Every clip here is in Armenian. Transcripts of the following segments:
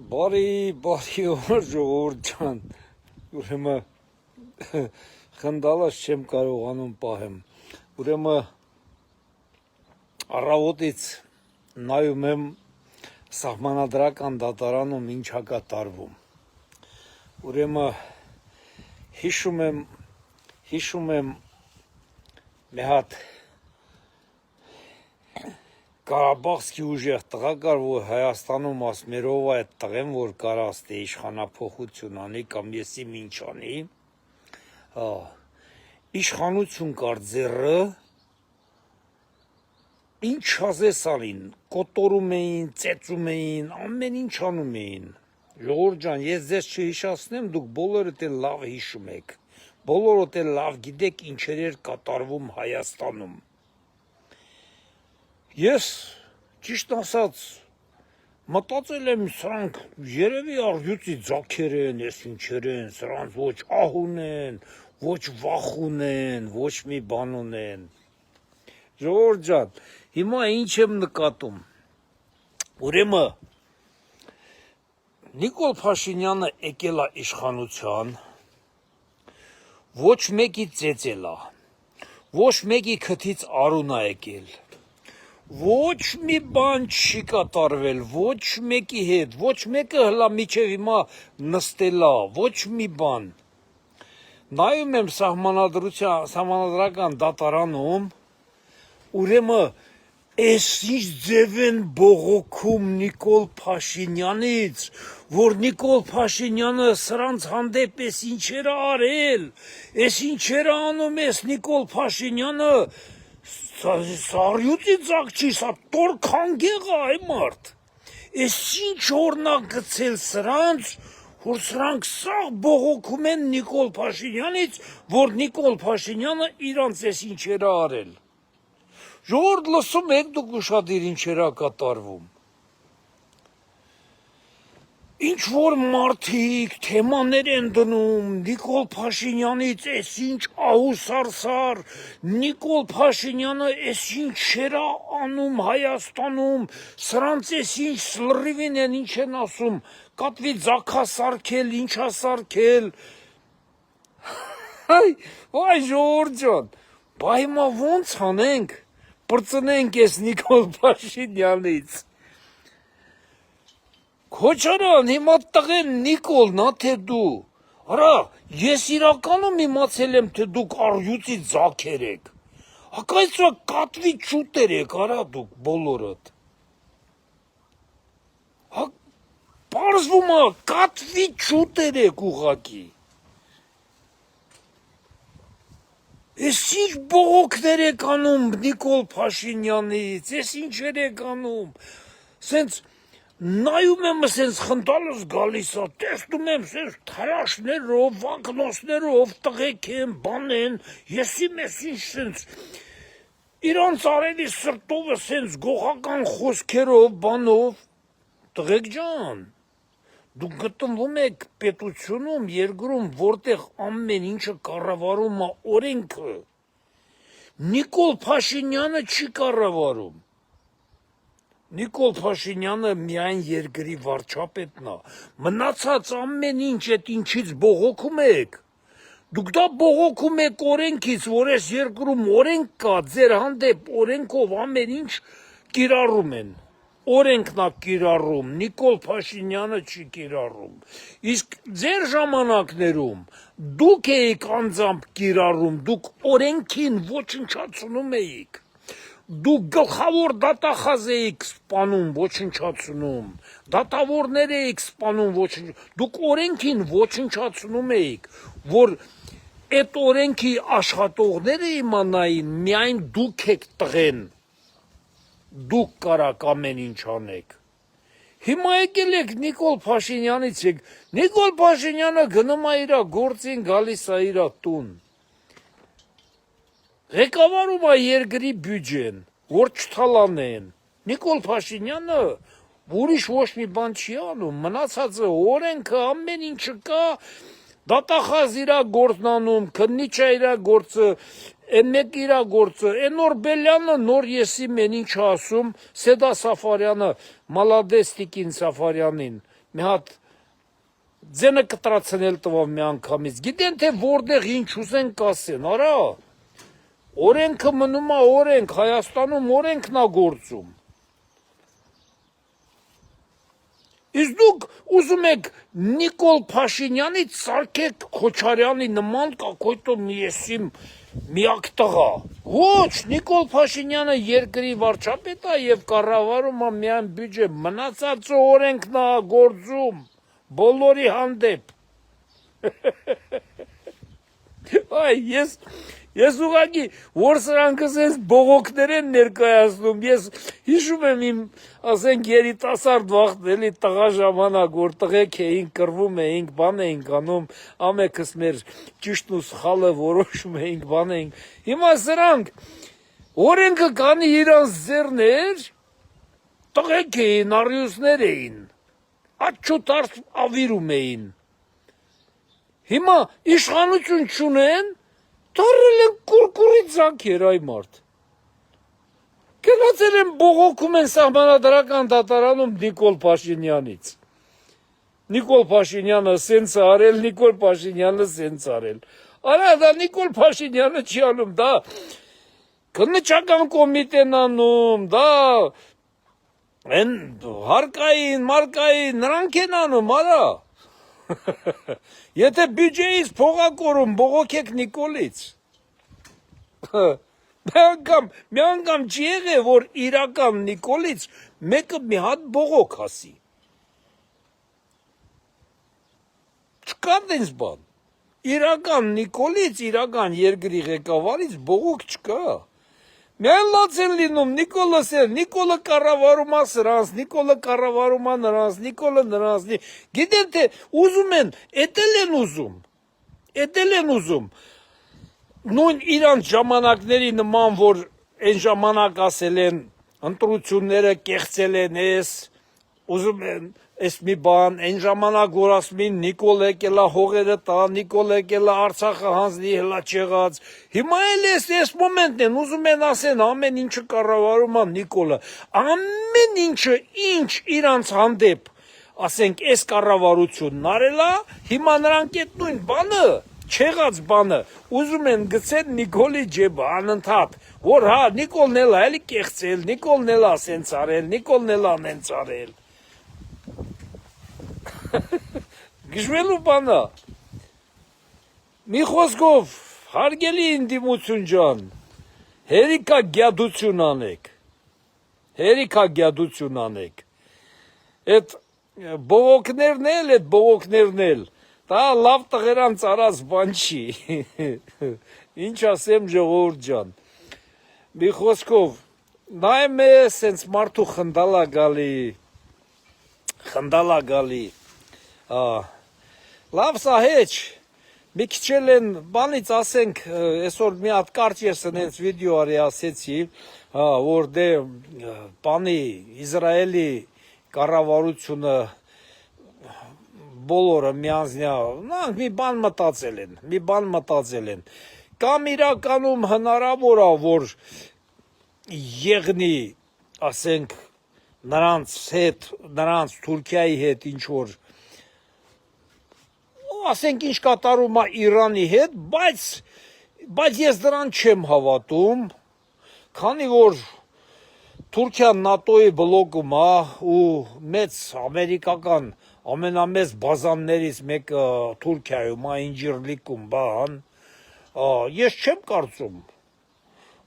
Բարի օր ժողովուրդ ջան, ուրեմն խնդալած չեմ կարողանում պահեմ, ուրեմն առավոտից նայում եմ սահմանադրական դատարանում ինչ ա կատարվում, ուրեմն հիշում եմ մի հատ Կարաբաղցի ուժեղ տղա կար, որ Հայաստանում ասմերով այդ տղեն, որ կարած թե իշխանափոխություն անի կամ եսի ինչ անի, իշխանություն կար ձեռը, ինչ ասես անին, կոտորում էին, ծեծում էին, ամեն ինչ անում էին, ժողովուրդ ջան, ես ձեզ չհիշացնեմ, դուք բոլորդ էլ լավ հիշում եք, բոլորդ էլ լավ գիտեք ինչեր էր կատարվում Հայաստանում. Ես ճիշտ ասած մտածել եմ սրանք երևի առյուծի ձագեր են, ես ինչեր են, սրանց ոչ ահ ունեն, ոչ վախ ունեն, ոչ մի բան ունեն, ժողովուրդ ջան, հիմա ինչ եմ նկատում, ուրեմն Նիկոլ Փաշինյանը եկել է իշխանության, ոչ մեկի ծեծել է, ոչ մեկի քթից արուն է եկել, ոչ մի բան չի կատարվել, ոչ մեկի հետ, ոչ մեկը հլա միջև հիմա նստել է, ոչ մի բան, նայում եմ սահմանադրական դատարանում, ուրեմն Էս ինչ ձև են բողոքում Նիկոլ Փաշինյանից, որ Նիկոլ Փաշինյանը սրանց հանդեպ էս ինչեր է արել, էս ինչեր է անում էս Նիկոլ Փաշինյանը, սարյուծի ձակ չի, սա տոր քանգեղ է այ մարդ, էս ինչ օրնակ գցել սրանց, որ սրանք սաղ բողոքում են Նիկոլ Փաշինյանից, որ Նիկոլ Փաշինյանը իրանց էս ինչեր է արել, ժողովուրդ լսում եք դուք ուշադիր ինչեր է կատարվում, ինչ որ մարդիկ թեմաներ են դնում, Նիկոլ Փաշինյանից էս ինչ ահուսարսար, Նիկոլ Փաշինյանը էս ինչեր է անում Հայաստանում, սրանց էս ինչ լրիվին են ինչ են ասում, կատվի ձագ է սարքել, ինչ է սարքել, վայ ժողովուրդ ջան, բա հիմա ոնց անենք, պրծնենք էս Նիկոլ Փաշինյանից, Քոչարյան, հիմա տղեն Նիկոլն, թե դու, արա, ես իրականում իմացել եմ, թե դուք առյուծի ձագեր եք, հակայցրա կատվի չուտեր եք, արա դուք բոլորդ, պարզվում է, կատվի չուտեր եք ուղակի, ես ինչ բողոքներ եք անում Նիկոլ Փաշինյանից, ես ինչեր եք անում, սենց, նայում եմ սենց խնդալս գալիս է, տեսնում եմ սենց թրաշներով, վանքնոսներով, տղեկ են, բան են, եսի մեզ ինչ սենց, իրանց արելի սրտովը սենց գողական խոսքերով, բանով, տղեկ ջան, դուք գտնվում եք պետությունում, երկրում, որտեղ ամեն ինչը կառավարում է օրենքը, Նիկոլ Փաշինյանը չի կառավարում, Նիկոլ Փաշինյանը միայն երկրի վարչապետն է, մնացած ամեն ինչ էդ ինչից բողոքում եք, դուք դա բողոքում եք օրենքից, որ ես երկրում օրենք կա, ձեր հանդեպ օրենքով ամեն ինչ կիրառում են, օրենքն է կիրառում, Նիկոլ Փաշինյանը չի կիրառում, իսկ ձեր ժամանակներում դուք էիք անձամբ կիրառում, դուք օրենքին ոչնչացնում էիք, Դուք գլխավոր դատախազ էիք սպանում, ոչնչացնում, դատավորներ էիք սպանում, դուք օրենքին ոչնչացնում էիք, որ այդ օրենքի աշխատողները իմանային, միայն դուք եք տղեն, դուք կարաք ամեն ինչ անեք, հիմա եկել եք Նիկոլ Փաշինյանից եք, Նիկոլ Փաշինյանը գնում է իրա գործին գալիս է իրա տուն, Ղեկավարում է երկրի բյուջեն, որ չթալանեն, Նիկոլ Փաշինյանը ուրիշ ոչ մի բան չի անում, մնացածը օրենքը ամեն ինչը կա, դատախազ իրա գործն անում, քննիչ է իրա գործը, են մեկ իրա գործը, են Օրբելյանը նոր եսի մեն ինչ ասում, Սեդա Սաֆարյանը, Մալադես Տիկին Սաֆարյանին, մի հատ ձենը կտրացնել տվավ մի անգամից, գիտեն թե որտեղ ինչ ուզեն կասեն, արա, օրենքը մնում է օրենք, Հայաստանում օրենքն է գործում։ Իսկ դուք ուզում եք Նիկոլ Փաշինյանից սարքեք Քոչարյանի նման կակոյտո միեսիմ միակ տղա։ Ոչ, Նիկոլ Փաշինյանը երկրի վարչապետ է եւ կառավարում է միայն բյուջե, մնացածը օրենքն է գործում բոլորի հանդեպ։ Այ ես ուղղակի որ սրանք ասես բողոքներ են ներկայացնում, ես հիշում եմ իմ ասենք երիտասարդ վախտելի տղա ժամանակ, որ տղեկ էինք, կռվում էինք, բան էինք անում, ամենքս մեր ճիշտն ու սխալը որոշում էինք, բան էինք։ Հիմա սրանք օրենքը կանի իրանց ձեռներ, տղեկ էին, առյուծներ էին, աչոտ ավիրում էին։ Հիմա իշխանություն չունեն, դարել են կուրկուրի ձանքեր այ մարդ։ Գնացել են բողոքում են սահմանադրական դատարանում Նիկոլ Փաշինյանից։ Նիկոլ Փաշինյանը սենց արել, Նիկոլ Փաշինյանը սենց արել։ Արա դա Նիկոլ Փաշինյանը չի անում, դա քննչական կոմիտեն անում, դա են հարկային, մարկային, նրանք են անում, արա։ Եթե բյուջեից փողակորում բողոքեք Նիկոլից։ Մի անգամ չի եղել, որ իրական Նիկոլից մեկը մի հատ բողոք ասի։ Չկա դենց բան։ Իրական Նիկոլից, իրական երկրի ղեկավարից բողոք չկա։ Միայն լաց են լինում, Նիկոլը կառավարում է սրանց, Նիկոլը կառավարում է նրանց, Նիկոլը նրանց, գիտեն թե ուզում են, էտել են ուզում, նույն իրանց ժամանակների նման, որ այն ժամանակ ասել են, ընտրությունները կեղծել են ես, ուզում են ես մի բան, այն ժամանակ որ ասում են Նիկոլ եկել է հողերը տա, Նիկոլ եկել է Արցախը հանձնի հլա չեղած, հիմա էլ ես մոմենտն են, ուզում են ասեն ամեն ինչը կառավարում է Նիկոլը, ամեն ինչը ինչ իրանց հանդեպ, ասենք այս կառավարությունն արել է, հիմա նրանք այդ նույն բանը, չեղած բանը, ուզում են գցեն Նիկոլի ջեբը անընդհատ, որ հա Նիկոլն էլ է էլի կեղծել, Նիկոլն էլ է սենց արել, Նիկոլն էլ է նենց արել։ Գժվելու բանա, մի խոսքով, հարգելի ինդիմություն ջան, հերիքա գյադություն անեք, էդ բողոքներն էլ, դա լավ տղերան ծարած բան չի, ինչ ասեմ ժողովուրդ ջան, մի խոսքով, նայեմ է սենց մարդու խնդալա գալի, լավ սա հեչ, մի քիչ են բանից ասենք, այսօր մի հատ կարճ ես նենց վիդեո արի ասեցի, որ դե բանի Իսրայելի կառավարությունը բոլորը միանձնյա, նրանք մի բան մտածել են, կամ իրականում հնարավոր է, որ եղնի, ասենք, նրանց Թուրքիայի հետ ինչ-որ ասենք ինչ կատարում է Իրանի հետ, բայց ես դրան չեմ հավատում, քանի որ Թուրքիան ՆԱՏՕ-ի բլոկում է ու մեծ ամերիկական ամենամեծ բազաներից մեկը Թուրքիայում է Ինջիրլիկում բան, ես չեմ կարծում,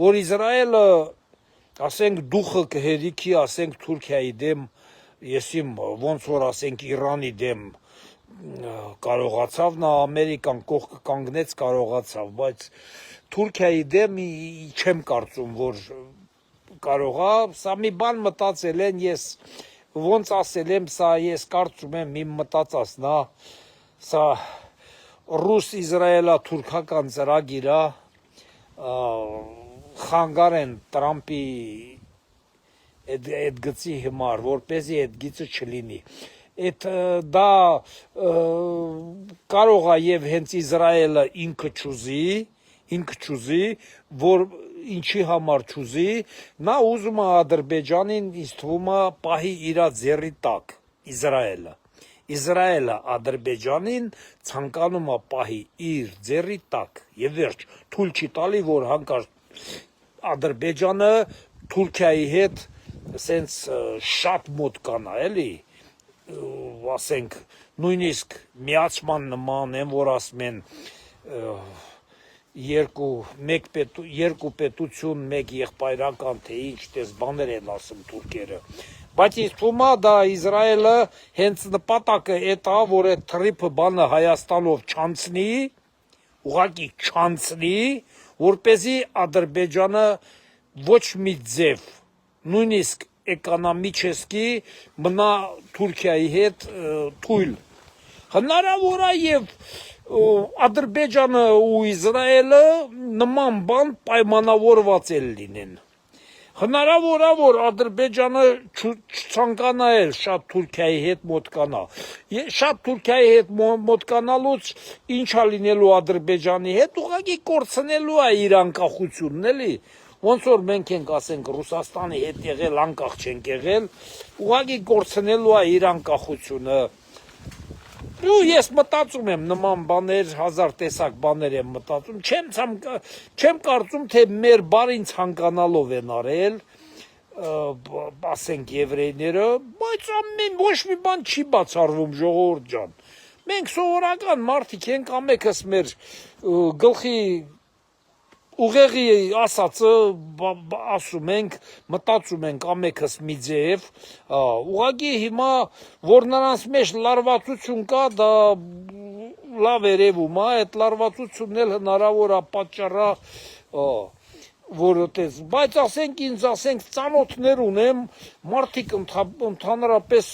որ Իսրայելը, ասենք դուխը կհերիքի, ասենք Թուրքիայի դեմ, եսիմ ոնց որ ասենք Իրանի դեմ, կարողացավ նա Ամերիկան կողքը կանգնեց կարողացավ, բայց Թուրքիայի դեմ չեմ կարծում, որ կարողա, սա մի բան մտածել են, ես ոնց ասել եմ, սա ես կարծում եմ իմ մտածածն է, սա ռուս-իսրայելա-թուրքական ծրագիր է, խանգար են Տրամպի այդ գծի հիմար, որպեսզի այդ գիծը չլինի։ Դա կարող է եւ հենց Իսրայելը ինքը չուզի, որ ինչի համար չուզի, նա ուզում է Ադրբեջանին ինձ թվում է պահի իր ձեռի տակ, Իսրայելը։ Իսրայելը Ադրբեջանին ցանկանում է պահի իր ձեռի տակ եւ վերջ թույլ չի տալի որ հանկարծ Ադրբեջանը Թուրքիայի հետ սենց շատ մոտ կանա էլի ասենք նույնիսկ միացման նման են որ ասում են երկու պետություն մեկ եղբայրական թե ինչ տես բաներ են ասում թուրքերը բայց ինձ թվում է դա Իսրայելը հենց նպատակը էտա որ այդ թրիփը բանը Հայաստանով չանցնի ուղղակի չանցնի որպեսզի Ադրբեջանը ոչ մի ձև նույնիսկ էկոնոմիչեսկի մնա Թուրքիայի հետ թույլ հնարավոր է եւ Ադրբեջանը ու Իսրայելը նման բան պայմանավորված են լինեն հնարավոր է որ Ադրբեջանը չցանկանա էլ շատ Թուրքիայի հետ մոտ կանա շատ Թուրքիայի հետ մոտ կանալուց ինչա լինելու Ադրբեջանի հետ ուղղակի կորցնելու է իր անկախությունն էլի ոնց որ մենք ենք ասենք Ռուսաստանի հետ եղել անկախ չենք եղել ուղղակի կորցնելու է իր անկախությունը ու ես մտածում եմ նման բաներ հազար տեսակ բաներ եմ մտածում չեմ կարծում թե մեր բարին ցանկանալով են արել ասենք եվրեյները բայց ամեն ոչ մի բան չի բացառվում ժողովուրդ ջան մենք սովորական մարդիկ ենք ամենքս մեր գլխի ուղեղի ասածը ասում ենք մտածում ենք ամենքս մի ձև ուղղակի հիմա որ նրանց մեջ լարվածություն կա դա լավ երևում է այդ լարվածությունն էլ հնարավոր է պատճառա որ այդպես բայց ասենք ինձ ասենք ծանոթներ ունեմ մարդիկ ընդհանրապես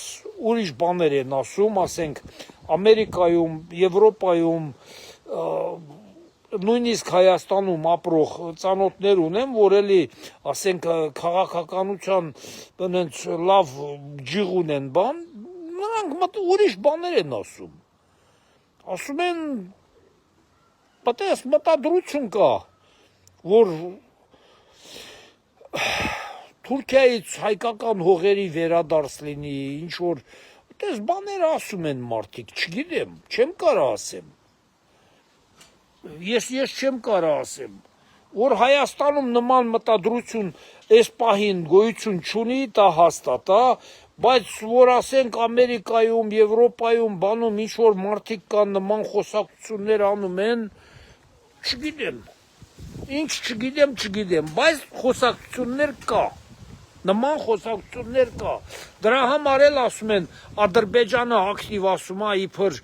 ուրիշ բաներ են ասում ասենք Ամերիկայում Եվրոպայում նույնիսկ Հայաստանում ապրող ծանոթներ ունեմ, որ էլի, ասենք, քաղաքականության այնց լավ ջիղ ունեն բան, նրանք ուրիշ բաներ են ասում։ Ասում են, պատես մտադրություն կա, որ Թուրքիայից հայկական հողերի վերադարձ լինի, ինչ որ, այդպես բաներ ասում են մարդիկ, չգիտեմ, չեմ կարա ասեմ։ Ես չեմ կարա ասեմ, որ Հայաստանում նման մտադրություն այս պահին գոյություն չունի, դա հաստատ է, բայց որ ասենք Ամերիկայում, Եվրոպայում, բանում ինչ-որ մարդիկ կան նման խոսակցություններ անում են, չգիտեմ, ինչ չգիտեմ, բայց խոսակցություններ կա, նման խոսակցություններ կա, դրա համար էլ ասում են Ադրբեջանը ակտիվ ասում է իբր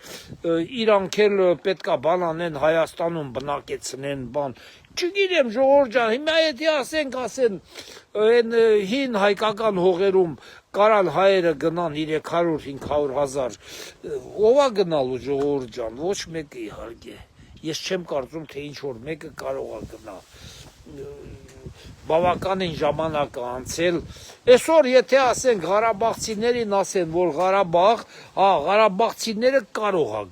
իրանք էլ պետքա բան անեն Հայաստանում բնակեցնեն բան չգիտեմ ժողովուրդ ջան հիմա եթե ասեն այն հին հայկական հողերում կարան հայերը գնան 300-500 հազար ով է գնալու ժողովուրդ ջան ոչ մեկը իհարկե ես չեմ կարծում թե ինչ որ մեկը կարող է գնա բավականին ժամանակ անցել այսօր եթե ասեն Ղարաբաղցիներին ասեն որ Ղարաբաղ Ղարաբաղցիները կարող է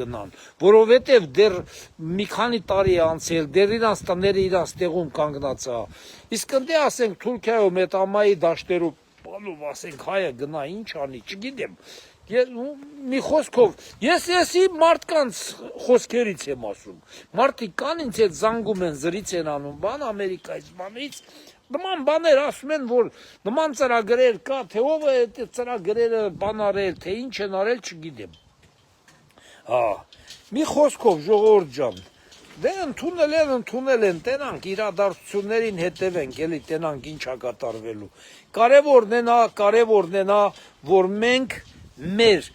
գնան որովհետև դեռ մի քանի տարի անցել դեռ իրանց տները իրանց տեղում կանգնած է իսկ ընդ ասենք Թուրքիայում այդ ամայի դաշտերում բանով ասենք հայը գնա ինչ անի չգիտեմ մի խոսքով ես մարդկանց խոսքերից եմ ասում մարդիկ կան ինձ հետ զանգում են զրից են անում բան Ամերիկայից բանից նման բաներ ասում են որ նման ծրագրեր կա թե ով է այդ ծրագրերը բան արել թե ինչ են արել չգիտեմ մի խոսքով ժողովուրդ ջան դե ընդունել են տենանք իրադարձություններին հետևենք էլի տենանք ինչ է կատարվելու կարևորն է նա որ մենք մեր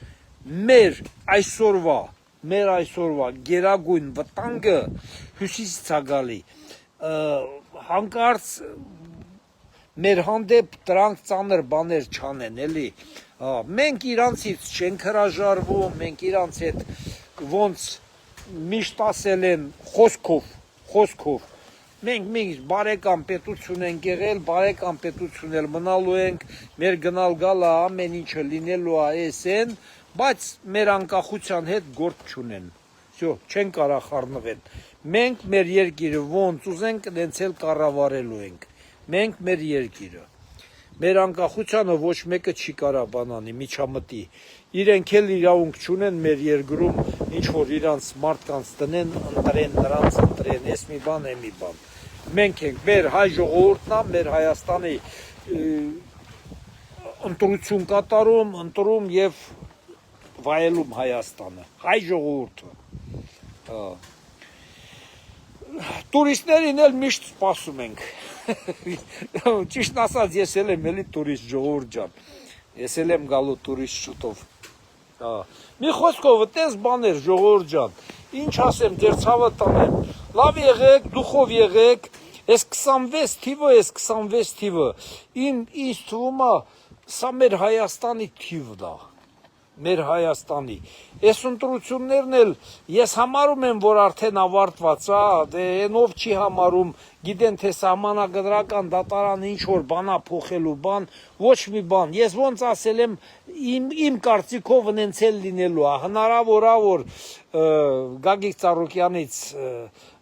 այսօրվա գերագույն վտանգը հյուսիսից է գալի հանկարծ մեր հանդեպ դրանք ծանր բաներ չանեն էլի մենք իրանցից չենք հրաժարվում մենք իրանց հետ ոնց միշտ ասել են խոսքով մենք մի բարեկամ պետություն ենք եղել, բարեկամ պետություն էլ մնալու ենք, մեր գնալ գալը ամեն ինչը լինելու է էսեն, բայց մեր անկախության հետ գործ չունեն։ Всё, չեն կարող խառնվել։ Մենք մեր երկիրը ոնց ուզենք, դենց էլ կառավարելու ենք։ Մենք մեր երկիրը։ մեր անկախությանը ոչ մեկը չի կարա բանանի, միջամտի։ Իրենք էլ իրավունք չունեն մեր երկրում ինչ որ իրանց մարդկանց տնեն, ընտրեն, նրանց ընտրեն, ես մի բան, է մի բան։ Մենք ենք, մեր հայ ժողովուրդն է, մեր Հայաստանի ընտրություն կատարում, ընտրում եւ վայելում Հայաստանը, հայ ժողովուրդը։ Տուրիստներին էլ միշտ սպասում ենք։ Ճիշտ ասած, ես էլ եմ էլի տուրիստ, ժողովուրդ ջան։ Ես էլ եմ գալու տուրիստ շուտով։ Մի խոսքով, այդպես բաներ, ժողովուրդ ջան, ինչ ասեմ, ձեր ցավը տանեմ, լավ եղեք, դուխով եղեք, այս 26 թիվը, ինձ թվում է, սա մեր Հայաստանի թիվն է, մեր Հայաստանի, այս ընտրություններն էլ, ես համարում եմ, որ արդեն ավարտված, դե ենով չի համարում, գիտեն թե սահմանագնդրական դատարանը ինչ-որ բանա փոխելու բան, ոչ մի բան, ես ոնց ասել եմ, իմ կարծիքով ընենց էլ լինելու է, հնարավոր է, որ Գագիկ Ծառուկյանից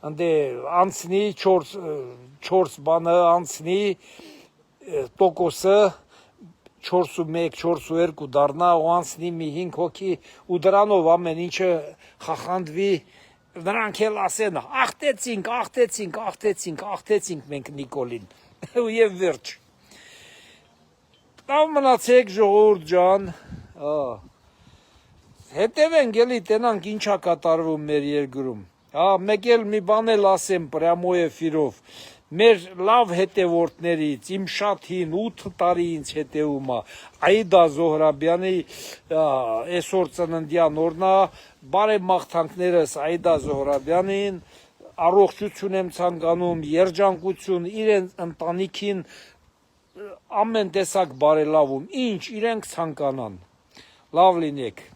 անցնի 4 բանը անցնի տոկոսը 4.1, 4.2 դառնա ու անցնի մի 5 հոգի ու դրանով ամեն ինչը խախանդվի նրանք էլ ասեն աղտեցինք մենք Նիկոլին եւ վերջ լավ մնացեք ժողովուրդ ջան հետևենք էլի տենանք ինչա կատարվում մեր երկրում մեկ էլ մի բան էլ ասեմ պրյամո էֆիրով մեր լավ հետևորդներից իմ շատ հին 8 տարի ինձ հետևում է Աիդա Զոհրաբյանի այսօր ծննդյան օրն է բարև մաղթանքներս Աիդա Զոհրաբյանին առողջություն եմ ցանկանում երջանկություն իրենց ընտանիքին ամեն տեսակ բարելավում ինչ իրենք ցանկանան լավ լինեք